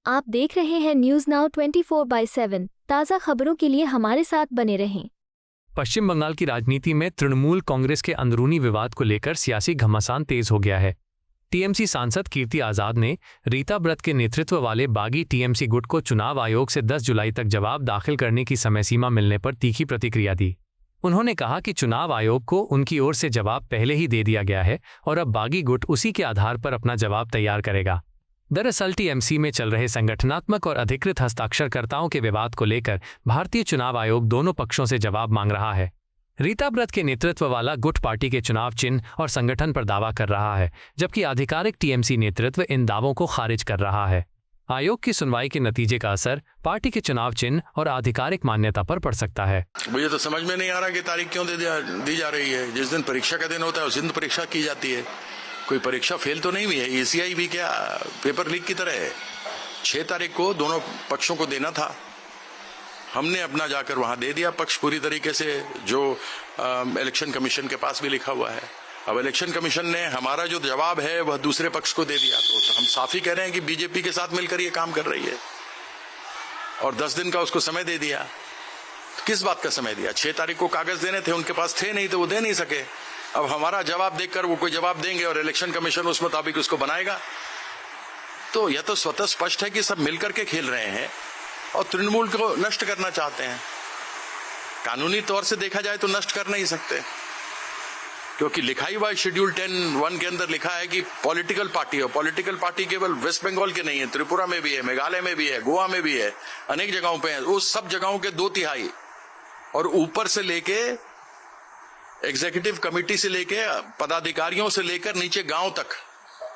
आप देख रहे हैं न्यूज नाउ 24/7। ताज़ा खबरों के लिए हमारे साथ बने रहें। पश्चिम बंगाल की राजनीति में तृणमूल कांग्रेस के अंदरूनी विवाद को लेकर सियासी घमासान तेज हो गया है। टीएमसी सांसद कीर्ति आजाद ने रीता ब्रत के नेतृत्व वाले बागी टीएमसी गुट को चुनाव आयोग से 10 जुलाई तक जवाब दाखिल करने की समय सीमा मिलने पर तीखी प्रतिक्रिया दी। उन्होंने कहा कि चुनाव आयोग को उनकी ओर से जवाब पहले ही दे दिया गया है और अब बागी गुट उसी के आधार पर अपना जवाब तैयार करेगा। दरअसल टीएमसी में चल रहे संगठनात्मक और अधिकृत हस्ताक्षरकर्ताओं के विवाद को लेकर भारतीय चुनाव आयोग दोनों पक्षों से जवाब मांग रहा है। रीता ब्रत के नेतृत्व वाला गुट पार्टी के चुनाव चिन्ह और संगठन पर दावा कर रहा है, जबकि आधिकारिक टीएमसी नेतृत्व इन दावों को खारिज कर रहा है। आयोग की सुनवाई के नतीजे का असर पार्टी के चुनाव चिन्ह और आधिकारिक मान्यता पर पड़ सकता है। मुझे तो समझ में नहीं आ रहा कि तारीख क्यों दी जा रही है। जिस दिन परीक्षा का दिन होता है उस दिन परीक्षा की जाती है। कोई परीक्षा फेल तो नहीं हुई है। ईसीआई भी क्या पेपर लीक की तरह है। 6 तारीख को दोनों पक्षों को देना था, हमने अपना जाकर वहां दे दिया पक्ष पूरी तरीके से, जो इलेक्शन कमीशन के पास भी लिखा हुआ है। अब इलेक्शन कमीशन ने हमारा जो जवाब है वह दूसरे पक्ष को दे दिया, तो हम साफ ही कह रहे हैं कि बीजेपी के साथ मिलकर ये काम कर रही है और 10 दिन का उसको समय दे दिया। किस बात का समय दिया? 6 तारीख को कागज देने थे, उनके पास थे नहीं तो वो दे नहीं सके। अब हमारा जवाब देखकर वो कोई जवाब देंगे और इलेक्शन कमीशन उस मुताबिक उसको बनाएगा। तो यह तो स्वतः स्पष्ट है कि सब मिलकर के खेल रहे हैं और तृणमूल को नष्ट करना चाहते हैं। कानूनी तौर से देखा जाए तो नष्ट कर नहीं सकते, क्योंकि लिखा ही हुआ शेड्यूल 10(1) के अंदर लिखा है कि पॉलिटिकल पार्टी हो। पॉलिटिकल पार्टी केवल वेस्ट बंगाल के नहीं है, त्रिपुरा में भी है, मेघालय में भी है, गोवा में भी है, अनेक जगहों पे है। उस सब जगहों के 2/3 और ऊपर से लेके एग्जीक्यूटिव कमेटी से लेके पदाधिकारियों से लेकर नीचे गांव तक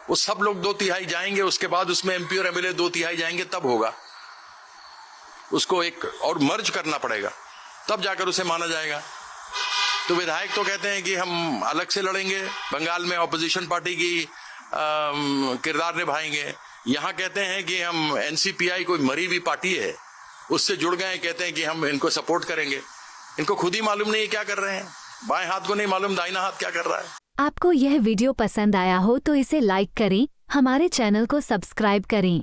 वो सब लोग 2/3 जाएंगे। उसके बाद उसमें एमपी और एमएलए 2/3 जाएंगे, तब होगा। उसको एक और मर्ज करना पड़ेगा, तब जाकर उसे माना जाएगा। तो विधायक तो कहते हैं कि हम अलग से लड़ेंगे, बंगाल में ऑपोजिशन पार्टी की किरदार निभाएंगे। यहां कहते हैं कि हम एनसीपीआई कोई मरी हुई पार्टी है, उससे जुड़ गए, कहते हैं कि हम इनको सपोर्ट करेंगे। इनको खुद ही मालूम नहीं है क्या कर रहे हैं। बाएं हाथ को नहीं मालूम दाहिना हाथ क्या कर रहा है। आपको यह वीडियो पसंद आया हो तो इसे लाइक करें, हमारे चैनल को सब्सक्राइब करें।